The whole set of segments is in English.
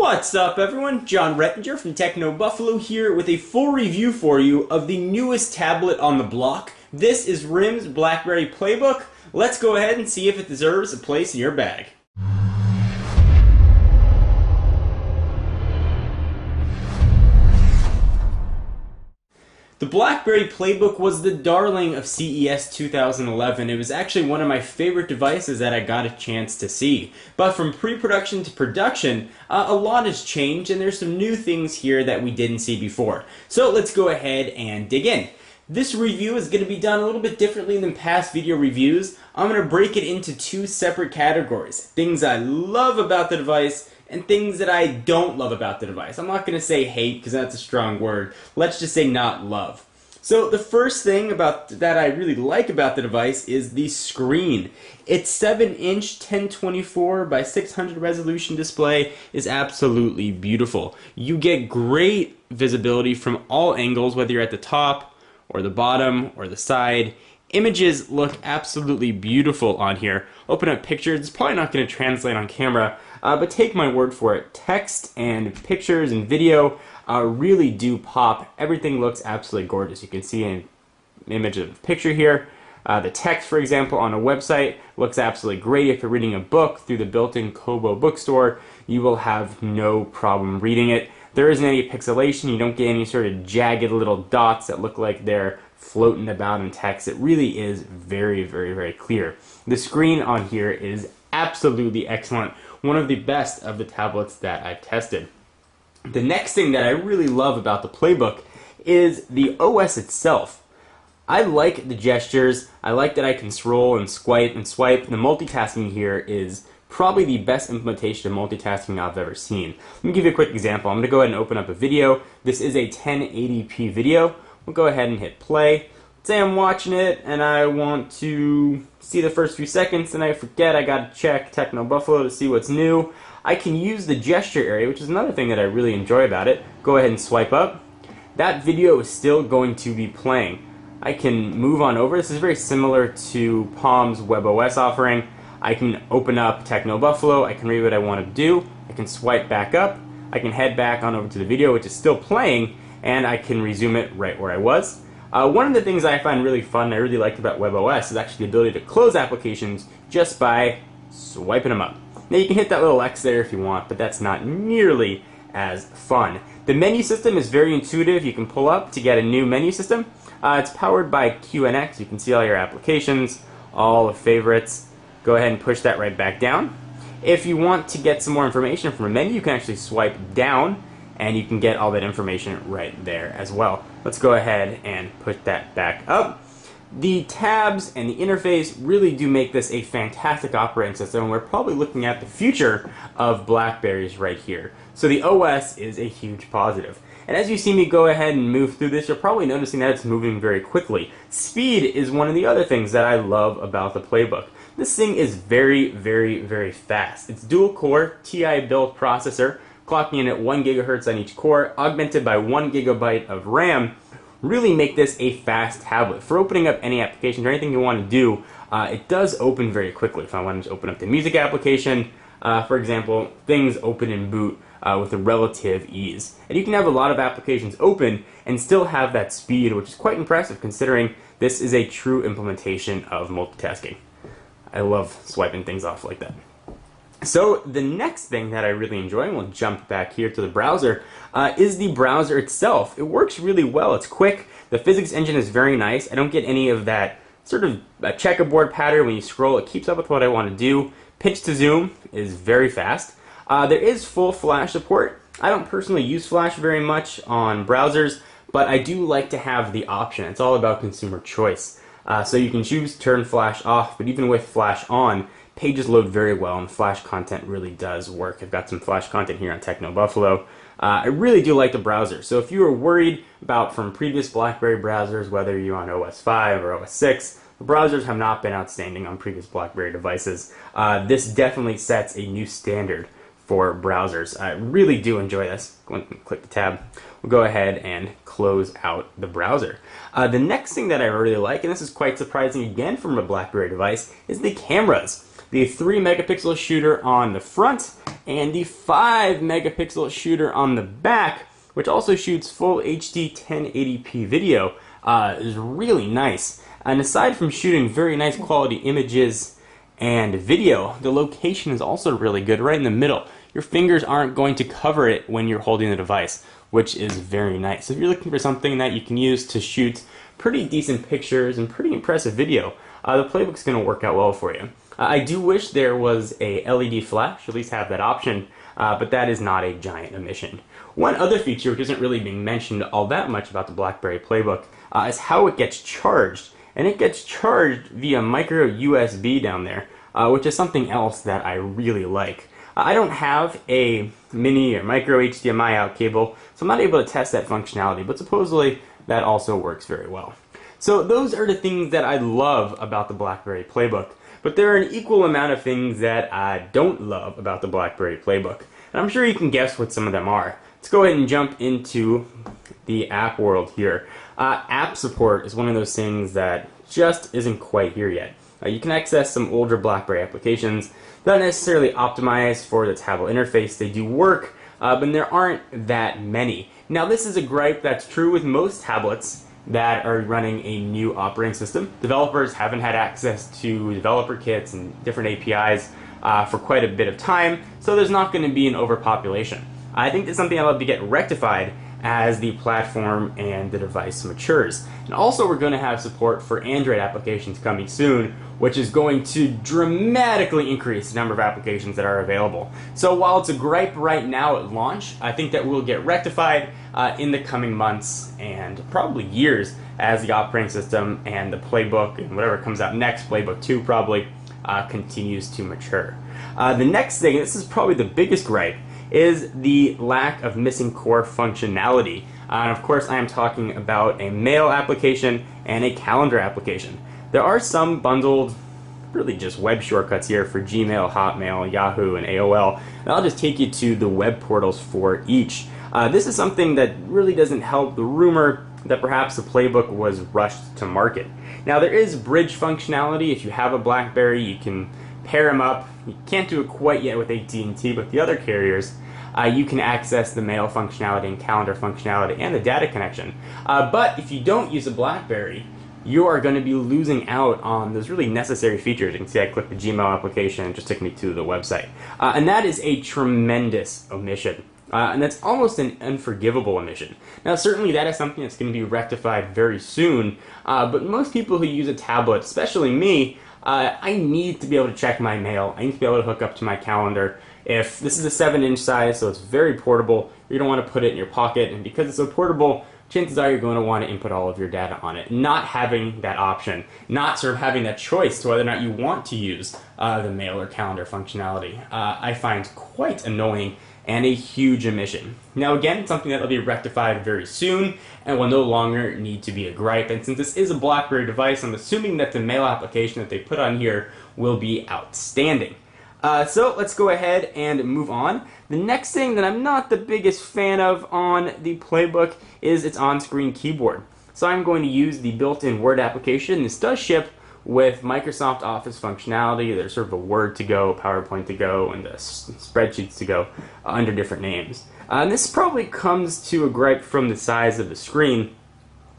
What's up everyone, John Rettinger from Techno Buffalo here with a full review for you of the newest tablet on the block. This is RIM's BlackBerry Playbook. Let's go ahead and see if it deserves a place in your bag. The BlackBerry Playbook was the darling of CES 2011. It was actually one of my favorite devices that I got a chance to see. But from pre-production to production, a lot has changed and there's some new things here that we didn't see before. So let's go ahead and dig in. This review is going to be done a little bit differently than past video reviews. I'm going to break it into two separate categories. Things I love about the device and things that I don't love about the device. I'm not going to say hate because that's a strong word. Let's just say not love. So the first thing about that I really like about the device is the screen. Its 7-inch 1024 by 600 resolution display is absolutely beautiful. You get great visibility from all angles, whether you're at the top or the bottom or the side. Images look absolutely beautiful on here. Open up pictures. It's probably not going to translate on camera, but take my word for it. Text and pictures and video really do pop. Everything looks absolutely gorgeous. You can see an image of a picture here. The text, for example, on a website looks absolutely great. If you're reading a book through the built-in Kobo bookstore, you will have no problem reading it. There isn't any pixelation. You don't get any sort of jagged little dots that look like they're floating about in text. It really is very, very, very clear. The screen on here is absolutely excellent. One of the best of the tablets that I've tested. The next thing that I really love about the Playbook is the OS itself. I like the gestures. I like that I can scroll and swipe and swipe. The multitasking here is probably the best implementation of multitasking I've ever seen. Let me give you a quick example. I'm going to go ahead and open up a video. This is a 1080p video. We'll go ahead and hit play. Let's say I'm watching it and I want to see the first few seconds and I forget I got to check Techno Buffalo to see what's new. I can use the gesture area, which is another thing that I really enjoy about it. Go ahead and swipe up. That video is still going to be playing. I can move on over. This is very similar to Palm's WebOS offering. I can open up Techno Buffalo. I can read what I want to do. I can swipe back up. I can head back on over to the video, which is still playing, and I can resume it right where I was. One of the things I find really fun and I really liked about WebOS is actually the ability to close applications just by swiping them up. Now you can hit that little X there if you want, but that's not nearly as fun. The menu system is very intuitive. You can pull up to get a new menu system. It's powered by QNX. You can see all your applications, all the favorites. Go ahead and push that right back down. If you want to get some more information from a menu, you can actually swipe down and you can get all that information right there as well. Let's go ahead and put that back up. The tabs and the interface really do make this a fantastic operating system, and we're probably looking at the future of BlackBerries right here. So the OS is a huge positive. And as you see me go ahead and move through this, you're probably noticing that it's moving very quickly. Speed is one of the other things that I love about the Playbook. This thing is very, very, very fast. It's dual-core TI built processor, clocking in at 1 gigahertz on each core, augmented by 1 gigabyte of RAM. Really make this a fast tablet. For opening up any applications or anything you want to do, it does open very quickly. If I wanted to open up the music application, for example, things open and boot with a relative ease. And you can have a lot of applications open and still have that speed, which is quite impressive considering this is a true implementation of multitasking. I love swiping things off like that. So the next thing that I really enjoy, and we'll jump back here to the browser, is the browser itself. It works really well. It's quick. The physics engine is very nice. I don't get any of that sort of checkerboard pattern when you scroll. It keeps up with what I want to do. Pinch to zoom is very fast. There is full flash support. I don't personally use flash very much on browsers, but I do like to have the option. It's all about consumer choice. So you can choose to turn flash off, but even with flash on, pages load very well and flash content really does work. I've got some flash content here on Techno Buffalo. I really do like the browser. So if you were worried about from previous BlackBerry browsers, whether you're on OS 5 or OS 6, the browsers have not been outstanding on previous BlackBerry devices. This definitely sets a new standard for browsers. I really do enjoy this. Go ahead and click the tab. We'll go ahead and close out the browser. The next thing that I really like, and this is quite surprising again from a BlackBerry device, is the cameras. the 3 megapixel shooter on the front and the 5 megapixel shooter on the back, which also shoots full HD 1080p video, is really nice. And aside from shooting very nice quality images and video, the location is also really good, right in the middle. Your fingers aren't going to cover it when you're holding the device, which is very nice. If you're looking for something that you can use to shoot pretty decent pictures and pretty impressive video, the Playbook's going to work out well for you. I do wish there was a LED flash, at least have that option, but that is not a giant omission. One other feature which isn't really being mentioned all that much about the BlackBerry Playbook is how it gets charged. And it gets charged via micro USB down there, which is something else that I really like. I don't have a mini or micro HDMI out cable, so I'm not able to test that functionality, but supposedly that also works very well. So those are the things that I love about the BlackBerry Playbook, but there are an equal amount of things that I don't love about the BlackBerry Playbook, and I'm sure you can guess what some of them are. Let's go ahead and jump into the app world here. App support is one of those things that just isn't quite here yet. You can access some older BlackBerry applications that aren't necessarily optimized for the tablet interface. They do work, but there aren't that many. Now, this is a gripe that's true with most tablets that are running a new operating system. Developers haven't had access to developer kits and different APIs for quite a bit of time, so there's not going to be an overpopulation. I think that's something I'll have to get rectified as the platform and the device matures. And also we're going to have support for Android applications coming soon, which is going to dramatically increase the number of applications that are available. So while it's a gripe right now at launch, I think that will get rectified in the coming months and probably years as the operating system and the Playbook and whatever comes out next, Playbook 2 probably, continues to mature. The next thing, this is probably the biggest gripe, is the lack of missing core functionality. And of course I am talking about a mail application and a calendar application. There are some bundled, really just web shortcuts here for Gmail, Hotmail, Yahoo, and AOL. And I'll just take you to the web portals for each. This is something that really doesn't help the rumor that perhaps the Playbook was rushed to market. Now there is bridge functionality. If you have a BlackBerry, you can pair them up. You can't do it quite yet with AT&T, but the other carriers, you can access the mail functionality and calendar functionality and the data connection. But if you don't use a BlackBerry, you are going to be losing out on those really necessary features. You can see I clicked the Gmail application and it just took me to the website. And that is a tremendous omission. And that's almost an unforgivable omission. Now certainly that is something that's going to be rectified very soon, but most people who use a tablet, especially me, I need to be able to check my mail. I need to be able to hook up to my calendar. If this is a 7-inch size, so it's very portable, you're going to want to put it in your pocket, and because it's so portable, chances are you're going to want to input all of your data on it. Not having that option, not sort of having that choice to whether or not you want to use the mail or calendar functionality, I find quite annoying and a huge omission. Now again, it's something that will be rectified very soon and will no longer need to be a gripe. And since this is a BlackBerry device, I'm assuming that the mail application that they put on here will be outstanding. So let's go ahead and move on. The next thing that I'm not the biggest fan of on the Playbook is its on-screen keyboard. So I'm going to use the built-in Word application. This does ship with Microsoft Office functionality. There's sort of a Word to go, PowerPoint to go, and spreadsheets to go under different names. And this probably comes to a gripe from the size of the screen.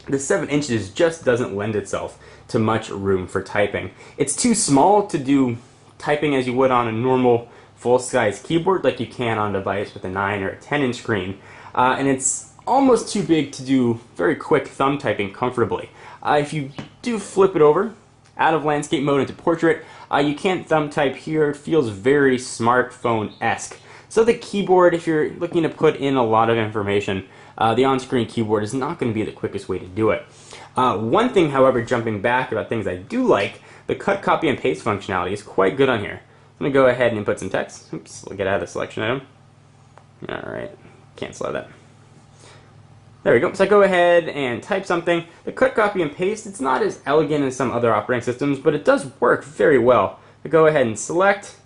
The 7 inches just doesn't lend itself to much room for typing. It's too small to do typing as you would on a normal full-size keyboard like you can on a device with a 9 or a 10-inch screen. And it's almost too big to do very quick thumb typing comfortably. If you do flip it over, out of landscape mode into portrait, you can't thumb type here. It feels very smartphone-esque. So the keyboard, if you're looking to put in a lot of information, the on-screen keyboard is not going to be the quickest way to do it. One thing, however, jumping back about things I do like, the cut, copy, and paste functionality is quite good on here. I'm going to go ahead and input some text. Oops, we'll get out of the selection item. Alright, cancel that. There we go. So I go ahead and type something. The cut, copy, and paste, it's not as elegant as some other operating systems, but it does work very well. I go ahead and select.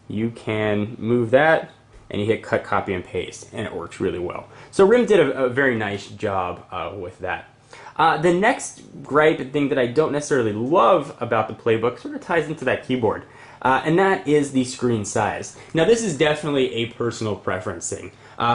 You can move that, and you hit cut, copy, and paste, and it works really well. So RIM did a very nice job with that. The next gripe thing that I don't necessarily love about the Playbook sort of ties into that keyboard. and that is the screen size. Now this is definitely a personal preference thing.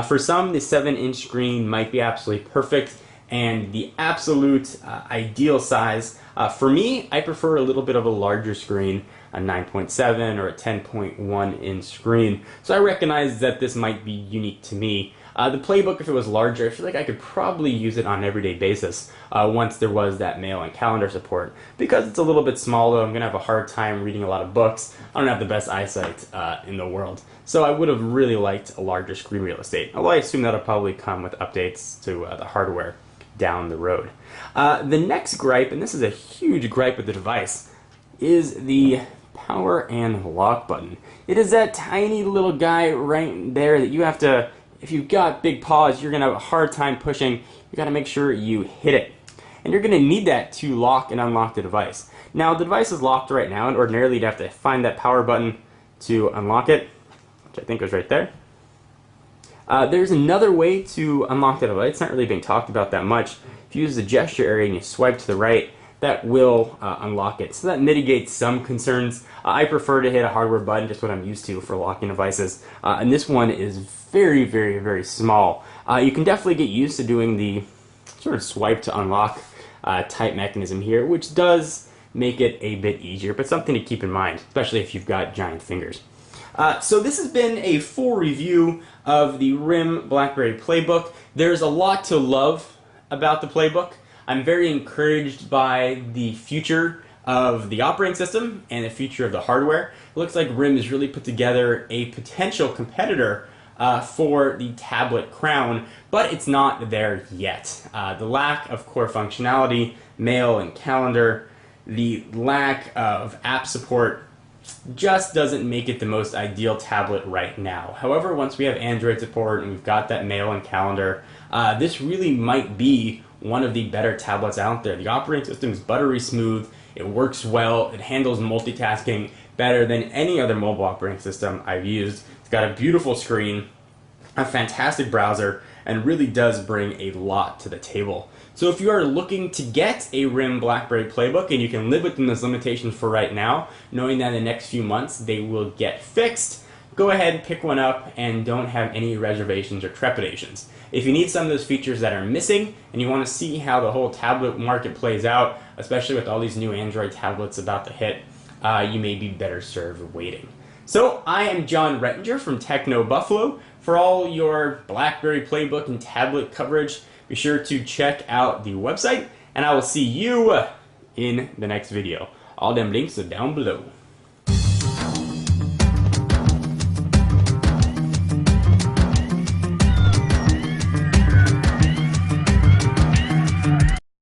For some, the 7-inch screen might be absolutely perfect and the absolute ideal size. For me, I prefer a little bit of a larger screen, a 9.7 or a 10.1 inch screen. So I recognize that this might be unique to me. The Playbook, if it was larger, I feel like I could probably use it on an everyday basis once there was that mail and calendar support. Because it's a little bit smaller, I'm going to have a hard time reading a lot of books. I don't have the best eyesight in the world. So I would have really liked a larger screen real estate. Although I assume that'll probably come with updates to the hardware down the road. The next gripe, and this is a huge gripe with the device, is the power and lock button. It is that tiny little guy right there that you have to, if you've got big paws, you're going to have a hard time pushing. You got to make sure you hit it. And you're going to need that to lock and unlock the device. Now the device is locked right now, and ordinarily you'd have to find that power button to unlock it, which I think was right there. There's another way to unlock the device. It's not really being talked about that much. If you use the gesture area and you swipe to the right, that will unlock it. So that mitigates some concerns. I prefer to hit a hardware button, just what I'm used to for locking devices. And this one is very, very, very small. You can definitely get used to doing the sort of swipe to unlock type mechanism here, which does make it a bit easier, but something to keep in mind, especially if you've got giant fingers. So this has been a full review of the RIM BlackBerry Playbook. There's a lot to love about the Playbook. I'm very encouraged by the future of the operating system and the future of the hardware. It looks like RIM has really put together a potential competitor for the tablet crown, but it's not there yet. The lack of core functionality, mail and calendar, the lack of app support just doesn't make it the most ideal tablet right now. However, once we have Android support and we've got that mail and calendar, this really might be one of the better tablets out there. The operating system is buttery smooth, it works well, it handles multitasking better than any other mobile operating system I've used. It's got a beautiful screen, a fantastic browser, and really does bring a lot to the table. So if you are looking to get a RIM BlackBerry Playbook and you can live within those limitations for right now, knowing that in the next few months they will get fixed, go ahead, pick one up, and don't have any reservations or trepidations. If you need some of those features that are missing and you want to see how the whole tablet market plays out, especially with all these new Android tablets about to hit, you may be better served waiting. So I am John Rettinger from Techno Buffalo. For all your BlackBerry Playbook and tablet coverage, be sure to check out the website, and I will see you in the next video. All them links are down below.